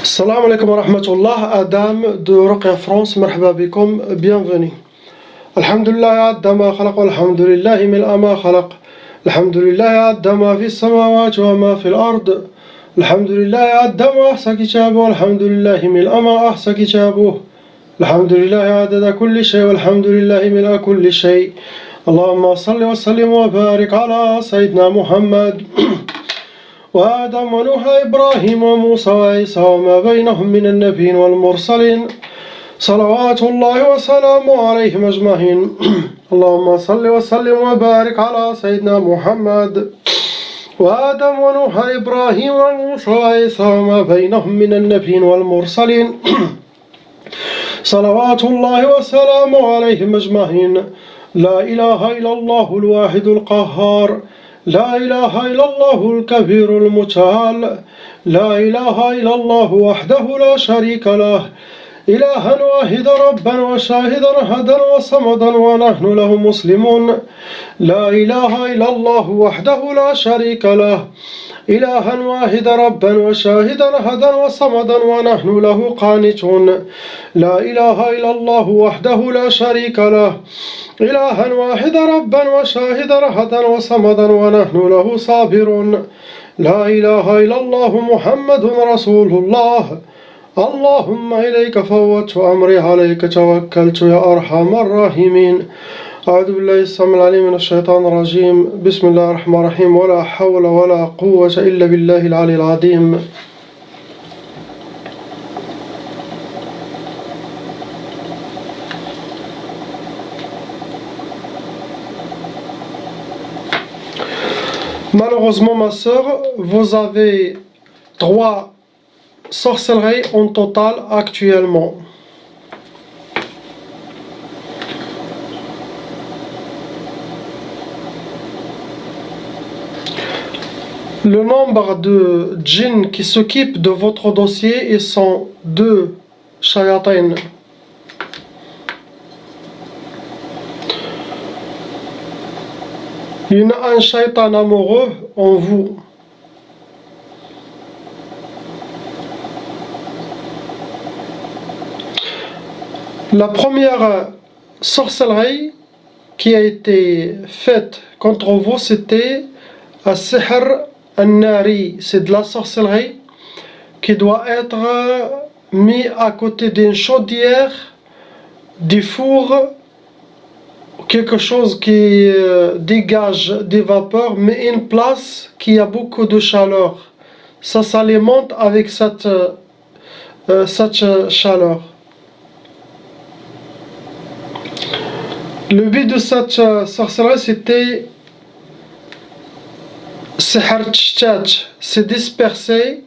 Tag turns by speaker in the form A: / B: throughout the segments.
A: Salam alaikum wa rahmatullah, Adam de Ruqya France, marhaba bikum, bienvenue. Alhamdulillah adda ma khalaq, walhamdulillahi mil'a ma khalaq. Alhamdulillah adda ma fi samawati wa ma fi al-ard. Alhamdulillah adda ma ahsa kitabuh, walhamdulillahi mil'a ma ahsa kitabuh. Alhamdulillah adada kulli shay, walhamdulillahi mil'a kulli shay. Allahumma salli wa sallim wa barik ala Sayyidina Muhammad. وآدم ونوح إبراهيم وموسى وعيسى وما بينهم من النبيين والمرسلين صلوات الله وسلامه عليهم أجمعين. اللهم صل وسلم وبارك على سيدنا محمد وآدم ونوح إبراهيم وموسى وعيسى وما بينهم من النبيين والمرسلين صلوات الله وسلامه عليهم أجمعين. لا إله إلا الله الواحد القهار، لا إله إلا الله الكبير المتعال، لا إله إلا الله وحده لا شريك له، إلها واحدا ربا وشاهدا أحدا وصمدا ونحن له مسلمون. لا إله إلا الله وحده لا شريك له، إلها واحدا ربا وشاهدا أحدا وصمدا ونحن له قانتون. لا إله إلا الله وحده لا شريك له، إلها واحدا ربا وشاهدا أحدا وصمدا ونحن له صابرون. لا إله إلا الله محمد رسول الله. اللهم إليك فوضت أمري عليك توكلت يا أرحم الراحمين. أعوذ بالله السميع العليم من الشيطان الرجيم. بسم الله الرحمن الرحيم. ولا حول ولا قوة إلا بالله العلي العظيم. Malheureusement, ma sœur, vous avez 3 sorcelleries en total actuellement. Le nombre de djinns qui s'occupent de votre dossier, ils sont 2 shayatin. Il y a un shaitan amoureux en vous. La première sorcellerie qui a été faite contre vous, c'était As-Sihr An-Nari. C'est de la sorcellerie qui doit être mis à côté d'une chaudière, du four, quelque chose qui dégage des vapeurs, mais une place qui a beaucoup de chaleur. Ça s'alimente avec cette chaleur. Le but de cette sorcellerie, c'était c'est disperser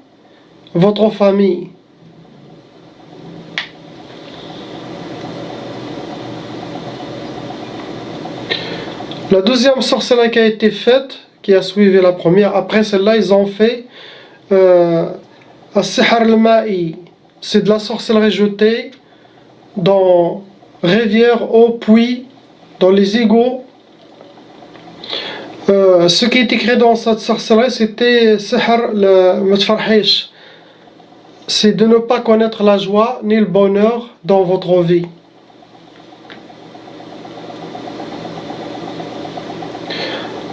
A: votre famille. La deuxième sorcellerie qui a été faite, qui a suivi la première, après celle-là, ils ont fait As-Sihr al-Ma'i. C'est de la sorcellerie jetée dans rivières, eaux, puits, dans les égouts. Ce qui est écrit dans cette sorcellerie, c'était Sihr al-Matfarhish. C'est de ne pas connaître la joie ni le bonheur dans votre vie.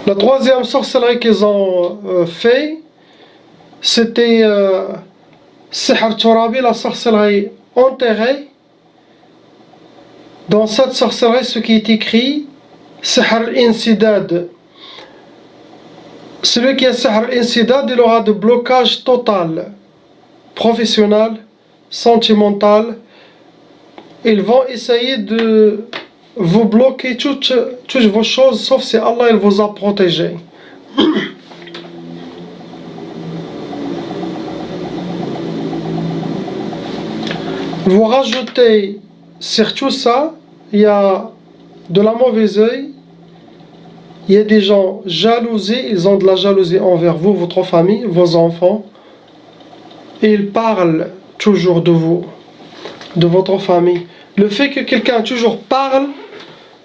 A: La troisième sorcellerie qu'ils ont fait, c'était Sihr Turabi, la sorcellerie enterrée. Dans cette sorcellerie, ce qui est écrit, Sihr Insidad. Celui qui a Sihr Insidad, il aura de blocage total, professionnel, sentimental. Ils vont essayer de vous bloquez toutes vos choses, sauf si Allah il vous a protégé. Vous rajoutez sur tout ça, il y a de la mauvaise œil, il y a des gens jalousés, ils ont de la jalousie envers vous, votre famille, vos enfants, et ils parlent toujours de vous, de votre famille. Le fait que quelqu'un toujours parle,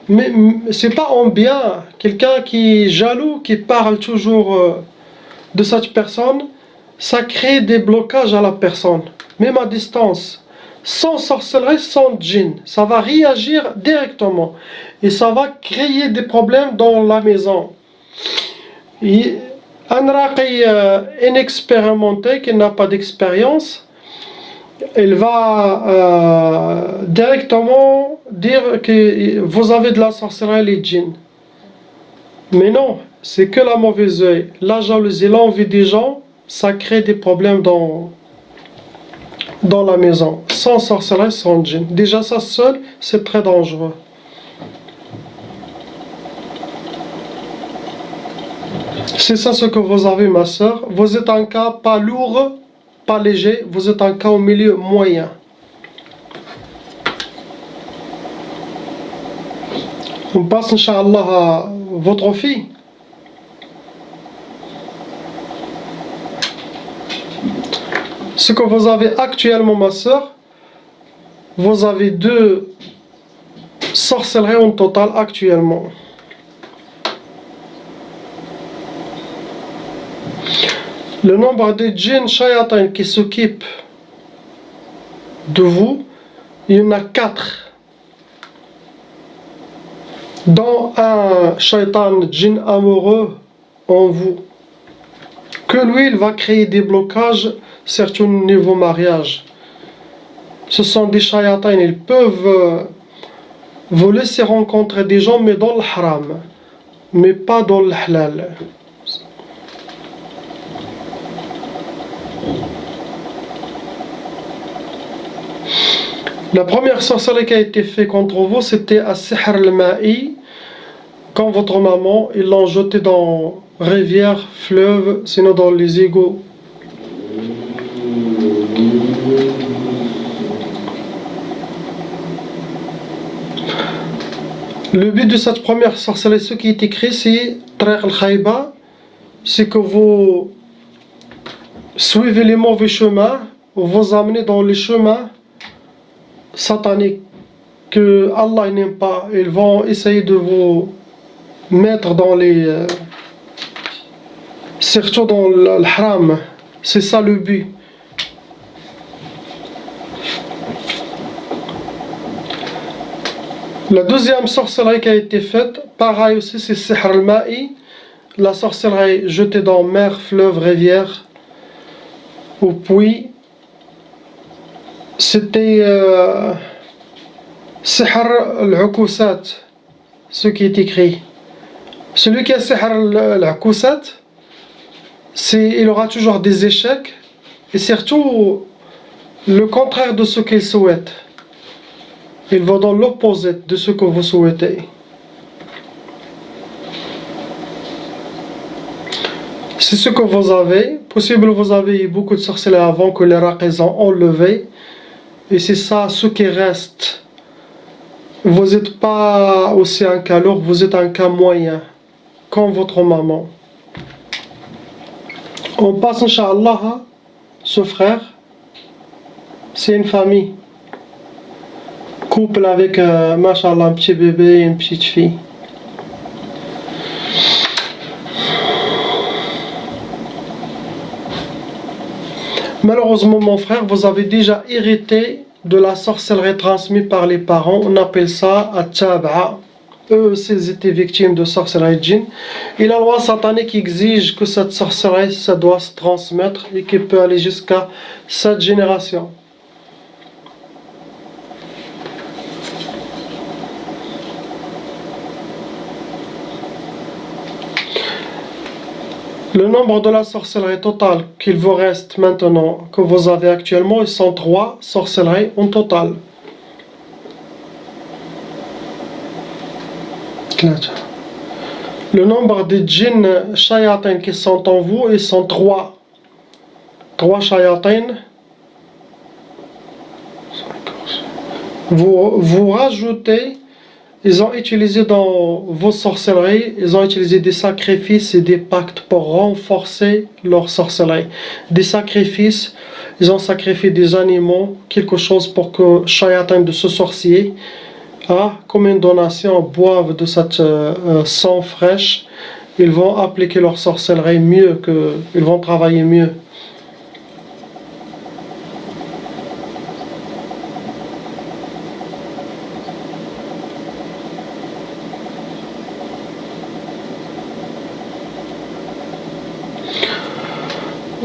A: mais c'est pas en bien. Quelqu'un qui est jaloux, qui parle toujours de cette personne, ça crée des blocages à la personne, même à distance. Sans sorcellerie, sans djinn, ça va réagir directement et ça va créer des problèmes dans la maison. Et un raqi inexpérimenté qui n'a pas d'expérience, il va directement dire que vous avez de la sorcellerie, les djinns. Mais non, c'est que la mauvaise œil, la jalousie, l'envie des gens, ça crée des problèmes dans la maison. Sans sorcellerie, sans djinn. Déjà ça seul, c'est très dangereux. C'est ça ce que vous avez, ma soeur. Vous êtes un cas pas lourd, pas léger, vous êtes un cas au milieu moyen. On passe, Inch'Allah, à votre fille. Ce que vous avez actuellement, ma soeur, vous avez 2 sorcelleries en total actuellement. Le nombre de djinns shayatin qui s'occupent de vous, il y en a 4. Dont un shaitan djinn amoureux en vous. Que lui, il va créer des blocages, surtout au niveau mariage. Ce sont des shayatins, ils peuvent vous laisser rencontrer des gens, mais dans le haram, mais pas dans le halal. La première sorcellerie qui a été faite contre vous, c'était à Sihr al-Ma'i, quand votre maman, ils l'ont jeté dans rivière, fleuve, sinon dans les égouts. Le but de cette première sorcellerie, ce qui est écrit, c'est Tariq al-Khayba, c'est que vous suivez les mauvais chemins, vous amenez dans les chemins sataniques que Allah n'aime pas. Ils vont essayer de vous mettre dans les surtout dans le haram. C'est ça le but. La deuxième sorcellerie qui a été faite, pareil aussi, c'est Sihr al-Ma'i, la sorcellerie jetée dans mer, fleuve, rivière ou puits. C'était Sihr al-Ukusat, ce qui est écrit. Celui qui a Sihr al-Ukusat, il aura toujours des échecs et surtout le contraire de ce qu'il souhaite. Il va dans l'opposé de ce que vous souhaitez. C'est ce que vous avez. Possible vous avez eu beaucoup de sorcellerie avant que les raqis ont enlevé. Et c'est ça ce qui reste. Vous n'êtes pas aussi un cas lourd, vous êtes un cas moyen. Comme votre maman. On passe, Inch'Allah, à ce frère. C'est une famille. Couple avec, machallah, un petit bébé et une petite fille. Malheureusement, mon frère, vous avez déjà hérité de la sorcellerie transmise par les parents. On appelle ça at-taba'a. Eux aussi, ils étaient victimes de sorcellerie djinn. Et la loi satanique exige que cette sorcellerie, ça doit se transmettre et qu'elle peut aller jusqu'à 7 générations. Le nombre de la sorcellerie totale qu'il vous reste maintenant, que vous avez actuellement, ils sont 3 sorcelleries en total. Le nombre de djinns shayatin qui sont en vous, ils sont 3. 3 shayatin. Vous rajoutez, ils ont utilisé dans vos sorcelleries, ils ont utilisé des sacrifices et des pactes pour renforcer leur sorcellerie. Des sacrifices, ils ont sacrifié des animaux, quelque chose pour que shayatin de ce sorcier, comme une donation, boivent de cette sang fraîche. Ils vont appliquer leur sorcellerie mieux, ils vont travailler mieux.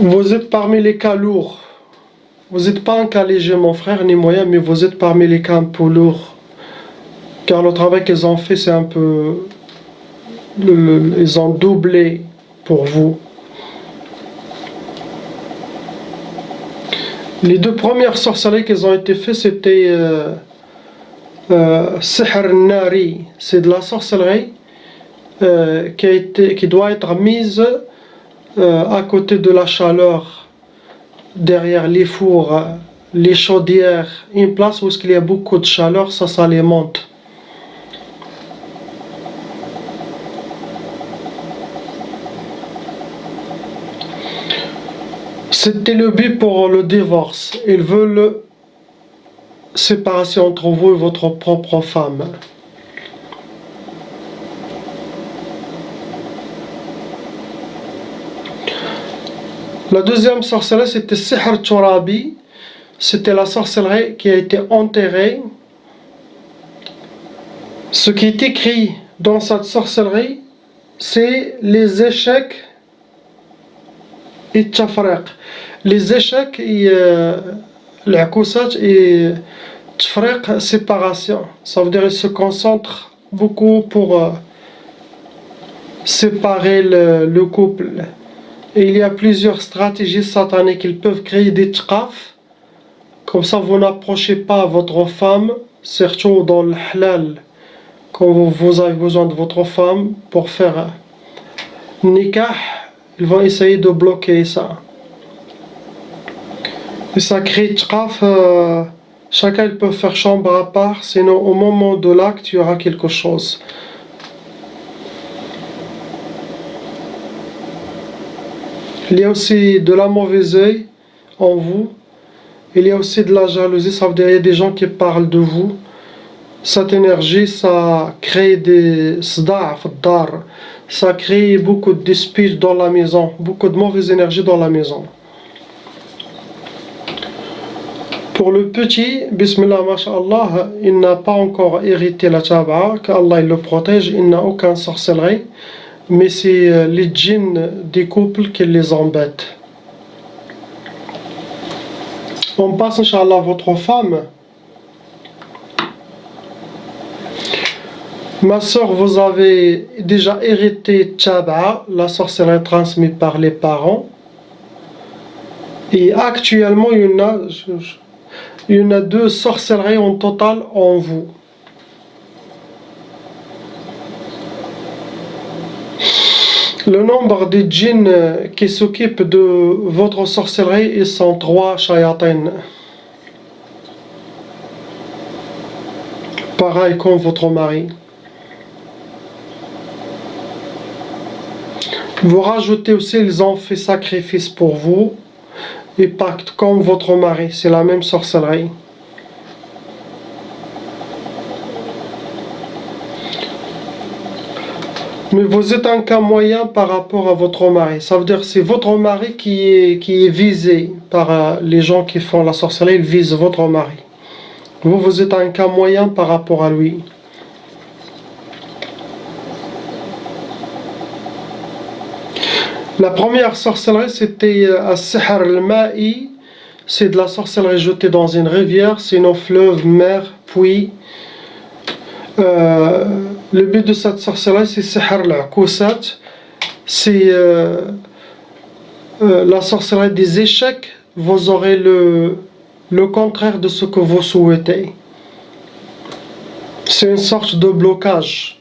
A: Vous êtes parmi les cas lourds. Vous n'êtes pas un cas léger, mon frère, ni moyen, mais vous êtes parmi les cas un peu lourds. Car le travail qu'ils ont fait, c'est un peu... Ils ont doublé pour vous. Les deux premières sorcelleries qui ont été faites, c'était Sihr Nari. C'est de la sorcellerie qui doit être mise à côté de la chaleur, derrière les fours, les chaudières, une place où il y a beaucoup de chaleur, ça s'alimente. C'était le but pour le divorce. Ils veulent séparation entre vous et votre propre femme. La deuxième sorcellerie, c'était Sihr Turabi. C'était la sorcellerie qui a été enterrée. Ce qui est écrit dans cette sorcellerie, c'est les échecs et tchafriq. Les échecs et l'akoussat et tchafriq, séparation. Ça veut dire qu'ils se concentrent beaucoup pour séparer le couple. Et il y a plusieurs stratégies sataniques. Ils peuvent créer des tchaf. Comme ça, vous n'approchez pas votre femme, surtout dans le halal. Quand vous avez besoin de votre femme pour faire nikah, ils vont essayer de bloquer ça. Et ça crée tchaf. Chacun il peut faire chambre à part, sinon au moment de l'acte, il y aura quelque chose. Il y a aussi de la mauvaise œil en vous. Il y a aussi de la jalousie, ça veut dire qu'il y a des gens qui parlent de vous. Cette énergie, ça crée des sda' dar. Ça crée beaucoup de disputes dans la maison, beaucoup de mauvaise énergie dans la maison. Pour le petit, Bismillah, masha'Allah, il n'a pas encore hérité la taba'a, qu'Allah il le protège, il n'a aucun sorcellerie. Mais c'est les djinns des couples qui les embêtent. On passe, Inch'Allah, à votre femme. Ma soeur, vous avez déjà hérité Tchaba, la sorcellerie transmise par les parents. Et actuellement, il y en a 2 sorcelleries en total en vous. Le nombre de djinns qui s'occupent de votre sorcellerie, ils sont 3 shayatin. Pareil comme votre mari. Vous rajoutez aussi, ils ont fait sacrifice pour vous. Et pacte comme votre mari, c'est la même sorcellerie. Mais vous êtes un cas moyen par rapport à votre mari. Ça veut dire que c'est votre mari qui est visé par les gens qui font la sorcellerie, ils visent votre mari. Vous êtes un cas moyen par rapport à lui. La première sorcellerie, c'était As-Sihr al-Ma'i. C'est de la sorcellerie jetée dans une rivière, sinon fleuve, mer, puits. Le but de cette sorcellerie, c'est Sihr al-Akousat. C'est la sorcellerie des échecs. Vous aurez le contraire de ce que vous souhaitez. C'est une sorte de blocage.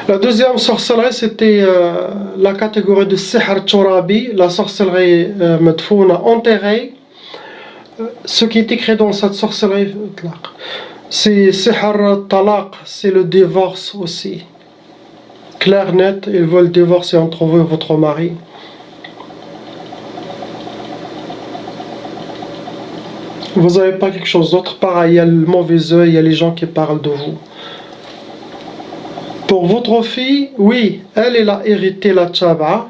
A: La deuxième sorcellerie, c'était la catégorie de Sihr Turabi, la sorcellerie medfouna enterrée. Ce qui est écrit dans cette sorcellerie, c'est Sihr Talaq, c'est le divorce aussi. Clair, net, ils veulent divorcer entre vous et votre mari. Vous n'avez pas quelque chose d'autre, pareil, il y a le mauvais œil, il y a les gens qui parlent de vous. Pour votre fille, oui, elle a hérité la tchaba.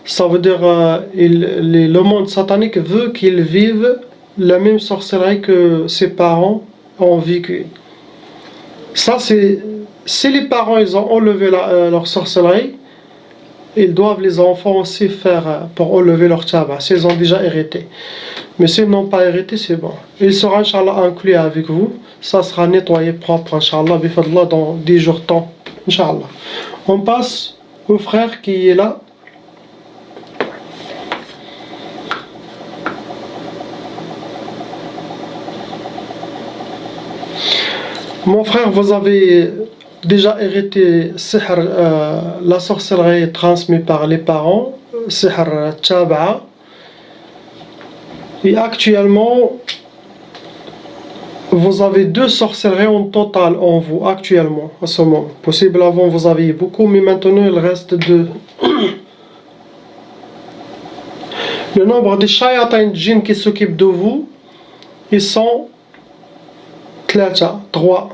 A: Ça veut dire le monde satanique veut qu'ils vivent la même sorcellerie que ses parents ont vécu. Ça, c'est si les parents ils ont enlevé leur sorcellerie, ils doivent les enfants aussi faire pour enlever leur tabac, s'ils ont déjà hérité. Mais s'ils n'ont pas hérité, c'est bon. Il sera, Inch'Allah, inclus avec vous. Ça sera nettoyé propre, Inch'Allah, bifadlah, dans 10 jours temps, Inch'Allah. On passe au frère qui est là. Mon frère, vous avez déjà hérité la sorcellerie transmise par les parents, sihr taba'a. Et actuellement, vous avez 2 sorcelleries en total en vous, actuellement, à ce moment. Possible avant vous aviez beaucoup, mais maintenant il reste 2. Le nombre de shayatin djinn qui s'occupent de vous, ils sont 3.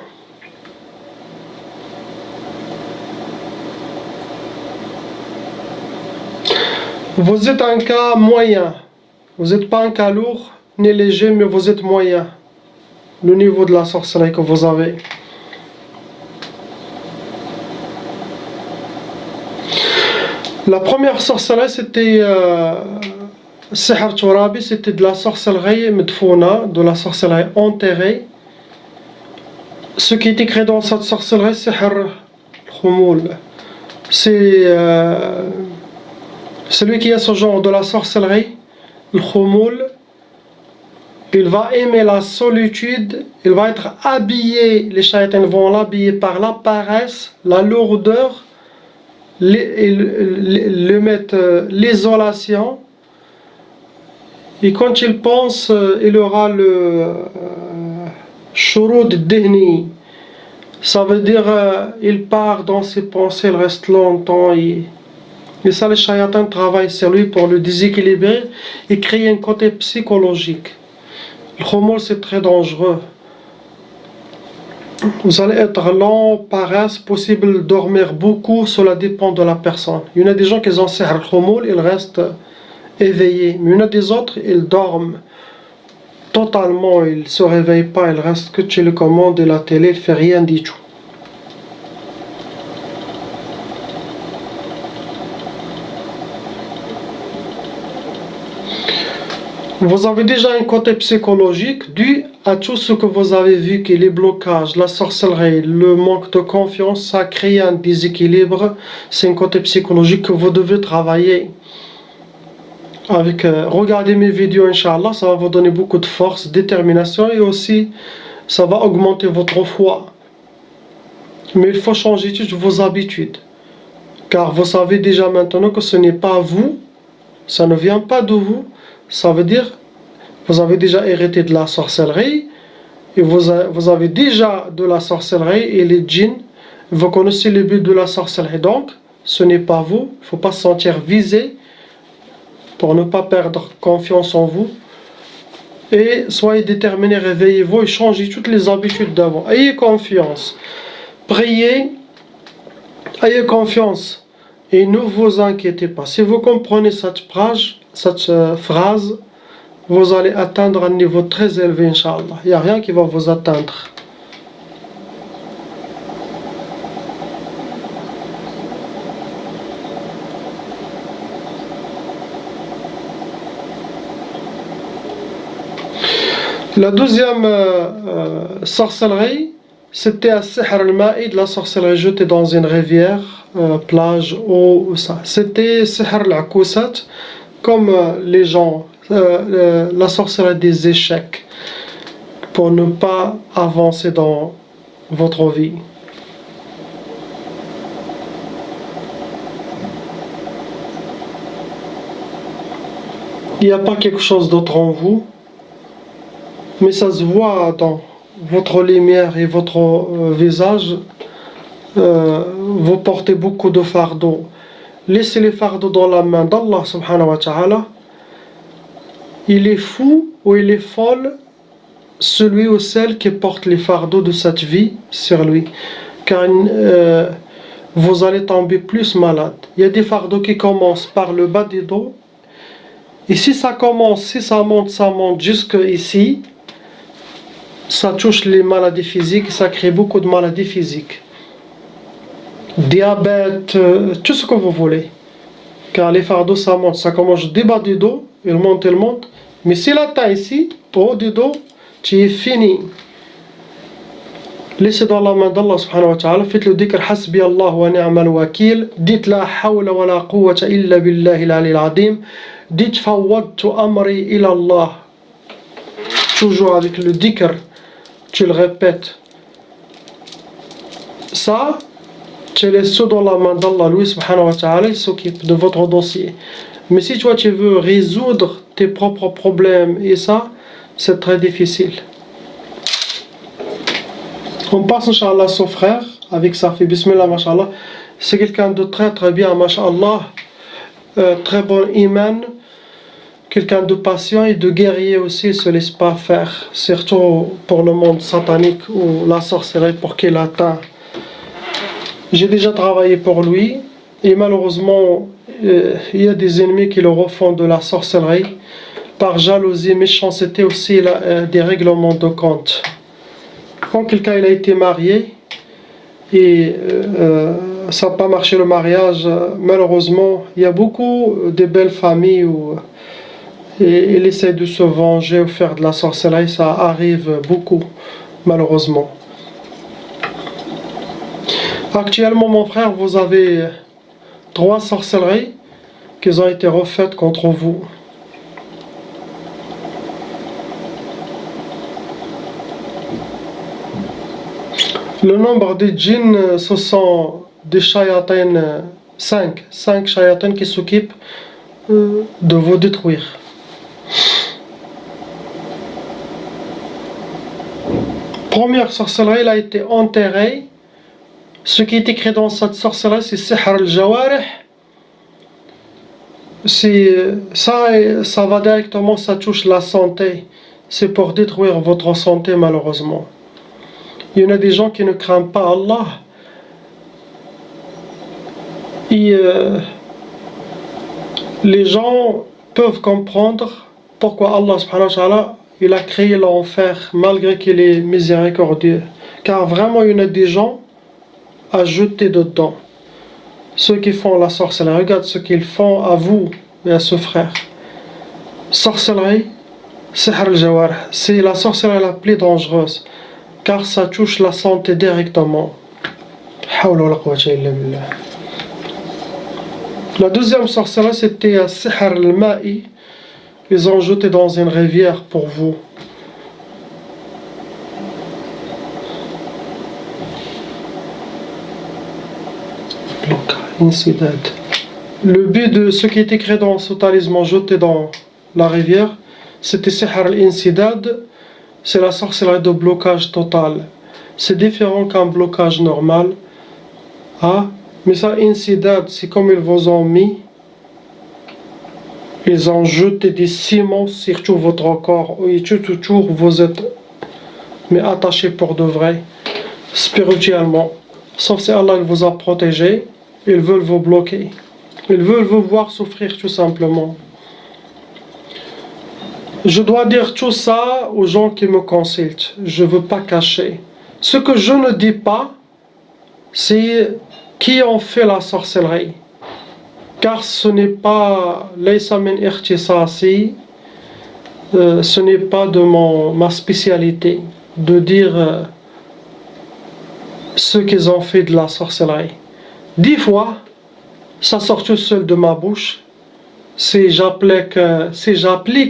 A: Vous êtes un cas moyen. Vous n'êtes pas un cas lourd ni léger, mais vous êtes moyen. Le niveau de la sorcellerie que vous avez. La première sorcellerie, c'était Sihr Turabi, c'était de la sorcellerie medfouna, de la sorcellerie enterrée. Ce qui est écrit dans cette sorcellerie, Sihr Khumul. C'est celui qui a ce genre de la sorcellerie, le Khumul. Il va aimer la solitude, il va être habillé, les shaytans vont l'habiller par la paresse, la lourdeur, le mettre l'isolation. Et quand il pense, il aura le shurud dihni. Ça veut dire il part dans ses pensées, il reste longtemps. Et ça, les shaytans travaillent sur lui pour le déséquilibrer et créer un côté psychologique. Le khumul, c'est très dangereux. Vous allez être lent, paresse, possible de dormir beaucoup, cela dépend de la personne. Il y en a des gens qui ont sihr al-khumul, ils restent éveillés. Mais il y en a des autres, ils dorment totalement, ils ne se réveillent pas, ils restent que chez le commande de la télé, ils ne font rien du tout. Vous avez déjà un côté psychologique dû à tout ce que vous avez vu, que les blocages, la sorcellerie, le manque de confiance, ça crée un déséquilibre. C'est un côté psychologique que vous devez travailler. Regardez mes vidéos, Inch'Allah, ça va vous donner beaucoup de force, détermination et aussi ça va augmenter votre foi. Mais il faut changer toutes vos habitudes. Car vous savez déjà maintenant que ce n'est pas vous, ça ne vient pas de vous. Ça veut dire, vous avez déjà hérité de la sorcellerie, et vous avez déjà de la sorcellerie, et les djinns, vous connaissez le but de la sorcellerie. Donc, ce n'est pas vous, il ne faut pas se sentir visé, pour ne pas perdre confiance en vous. Et soyez déterminés, réveillez-vous et changez toutes les habitudes d'avant. Ayez confiance, priez, ayez confiance, et ne vous inquiétez pas. Si vous comprenez cette phrase, vous allez atteindre un niveau très élevé, Inch'Allah. Il n'y a rien qui va vous atteindre. La deuxième sorcellerie, c'était à Sihr al-Ma'i, de la sorcellerie jetée dans une rivière, plage, eau, ça. C'était Sihr al-Akousat, comme les gens, la sorcellerie des échecs, pour ne pas avancer dans votre vie. Il n'y a pas quelque chose d'autre en vous, mais ça se voit dans votre lumière et votre visage. Vous portez beaucoup de fardeaux. Laissez les fardeaux dans la main d'Allah subhanahu wa ta'ala. Il est fou ou il est folle celui ou celle qui porte les fardeaux de cette vie sur lui, car vous allez tomber plus malade. Il y a des fardeaux qui commencent par le bas des dos, et si ça monte jusque ici, ça touche les maladies physiques, ça crée beaucoup de maladies physiques. Diabète, tout ce que vous voulez. car les fardeaux ça commence du bas du dos, il monte, mais si l'atteint ici, au haut du dos, tu es fini. Laissez dans la main d'Allah subhanahu wa ta'ala, faites le dhikr hasbi Allah wa ni'mal wakil, dites la hawla wa la quwwata illa billahi al-ali al-azim, dites fawwadtu amri ila Allah, toujours avec le dhikr, tu le répètes. Ça, tu laisses dans la main d'Allah, lui subhanahu wa ta'ala, il s'occupe de votre dossier. Mais si toi tu veux résoudre tes propres problèmes, et ça, c'est très difficile. On passe, Inch'Allah, son frère, avec sa fille, Bismillah, Masha'Allah. C'est quelqu'un de très très bien, Masha'Allah. Très bon iman. Quelqu'un de patient et de guerrier aussi, il ne se laisse pas faire. Surtout pour le monde satanique ou la sorcellerie pour qu'il atteint. J'ai déjà travaillé pour lui. Et malheureusement, il y a des ennemis qui le refont de la sorcellerie. Par jalousie, méchanceté aussi, des règlements de compte. Quand quelqu'un il a été marié et ça n'a pas marché le mariage, malheureusement, il y a beaucoup de belles familles où il essaie de se venger ou faire de la sorcellerie, ça arrive beaucoup, malheureusement. Actuellement, mon frère, vous avez 3 sorcelleries qui ont été refaites contre vous. Le nombre de djinns, ce sont des shayatins, 5 shayatins qui s'occupent de vous détruire. Première sorcellerie, elle a été enterrée. Ce qui est écrit dans cette sorcellerie, c'est Sihr al-Jawarih. Ça va directement, ça touche la santé. C'est pour détruire votre santé, malheureusement. Il y en a des gens qui ne craignent pas Allah. Et les gens peuvent comprendre pourquoi Allah subhanahu wa ta'ala il a créé l'enfer malgré qu'il est miséricordieux. Car vraiment il y en a des gens à jeter dedans. Ceux qui font la sorcellerie, regarde ce qu'ils font à vous et à ce frère. Sorcellerie, Sihr al-Jawarih, c'est la sorcellerie la plus dangereuse. Car ça touche la santé directement. La deuxième sorcellerie, c'était Sihr al-Ma'i. Ils ont jeté dans une rivière pour vous. Le but de ce qui est écrit dans ce talisman jeté dans la rivière, c'était Sihr al-Insidad. C'est la sorcellerie de blocage total. C'est différent qu'un blocage normal. Ah, mais ça, insidad, c'est comme ils vous ont mis. Ils ont jeté des ciments sur tout votre corps. Et toujours vous êtes mais attaché pour de vrai, spirituellement. Sauf si Allah vous a protégé, ils veulent vous bloquer. Ils veulent vous voir souffrir tout simplement. Je dois dire tout ça aux gens qui me consultent. Je ne veux pas cacher. Ce que je ne dis pas, c'est qui ont fait la sorcellerie. Car ce n'est pas laysa min ikhtisasi, ce n'est pas de ma spécialité de dire ce qu'ils ont fait de la sorcellerie. 10 fois, ça sort tout seul de ma bouche. Si j'applique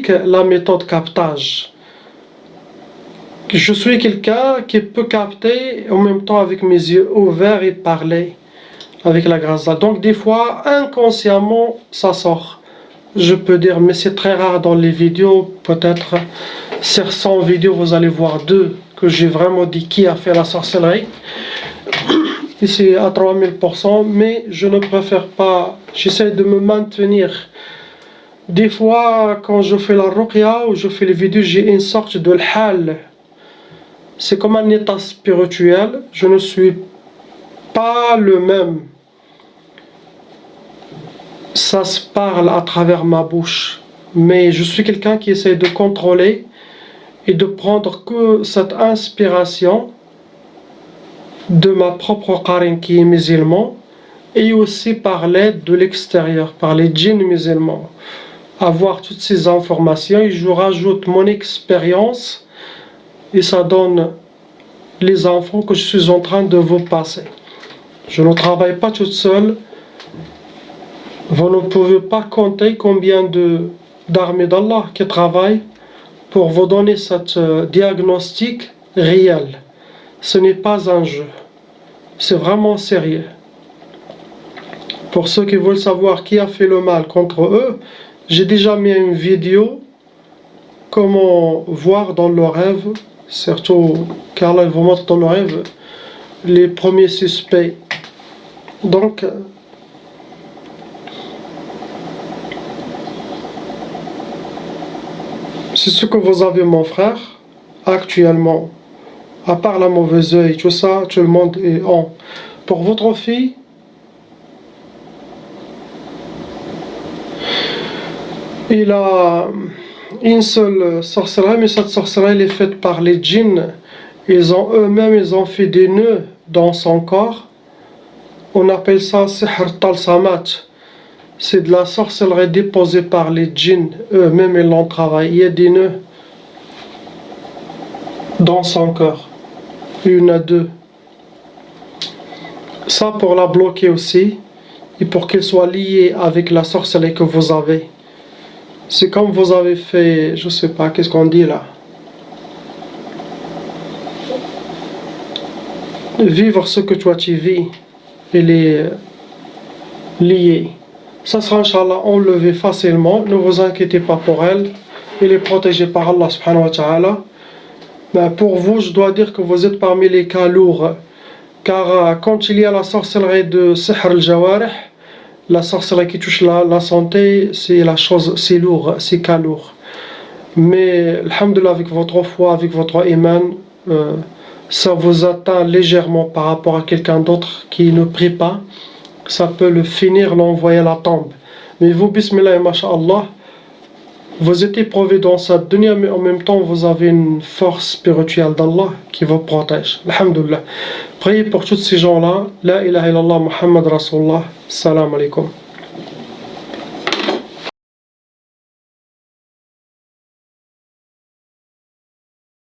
A: la méthode captage. Je suis quelqu'un qui peut capter en même temps avec mes yeux ouverts et parler avec la grâce d'Allah. Donc des fois, inconsciemment, ça sort. Je peux dire, mais c'est très rare dans les vidéos. Peut-être sur 100 vidéos, vous allez voir 2 que j'ai vraiment dit qui a fait la sorcellerie. Et c'est à 3000%, mais je ne préfère pas. J'essaie de me maintenir. Des fois, quand je fais la ruqya ou je fais les vidéos, j'ai une sorte de l'hal. C'est comme un état spirituel. Je ne suis pas le même. Ça se parle à travers ma bouche. Mais je suis quelqu'un qui essaie de contrôler et de prendre que cette inspiration de ma propre qarine qui est musulman et aussi par l'aide de l'extérieur, par les djinns musulmans. Avoir toutes ces informations et je rajoute mon expérience et ça donne les infos que je suis en train de vous passer. Je ne travaille pas toute seule. Vous ne pouvez pas compter combien d'armées d'Allah qui travaillent pour vous donner cette diagnostic réel. Ce n'est pas un jeu. C'est vraiment sérieux. Pour ceux qui veulent savoir qui a fait le mal contre eux, j'ai déjà mis une vidéo comment voir dans le rêve, surtout car là il vous montre dans le rêve les premiers suspects. Donc c'est ce que vous avez mon frère actuellement. À part la mauvaise œil, tout ça, tout le monde est en. Pour votre fille, il a une seule sorcellerie, mais cette sorcellerie est faite par les djinns. Eux-mêmes, ils ont fait des nœuds dans son corps. On appelle ça sihr talsamat. C'est de la sorcellerie déposée par les djinns. Eux-mêmes, ils l'ont travaillé. Il y a des nœuds dans son corps. Il y en a 2. Ça pour la bloquer aussi. Et pour qu'elle soit liée avec la sorcellerie que vous avez. C'est comme vous avez fait, je sais pas, qu'est-ce qu'on dit là? Vivre ce que toi tu vis. Elle est liée. Ça sera, Inch'Allah, enlevé facilement. Ne vous inquiétez pas pour elle. Elle est protégée par Allah subhanahu wa ta'ala. Mais pour vous, je dois dire que vous êtes parmi les cas lourds. Car quand il y a la sorcellerie de sihr al-jawarih, la sorcellerie qui touche la santé, c'est lourd, c'est cas lourd. Mais, alhamdoulilah, avec votre foi, avec votre iman, ça vous atteint légèrement par rapport à quelqu'un d'autre qui ne prie pas. Ça peut le finir, l'envoyer à la tombe. Mais vous, bismillah et masha'Allah, vous êtes éprouvé dans cette dunya, mais en même temps, vous avez une force spirituelle d'Allah qui vous protège. Alhamdulillah. Priez pour tous ces gens-là. La ilaha illallah Muhammad Rasulullah. Salam alaikum.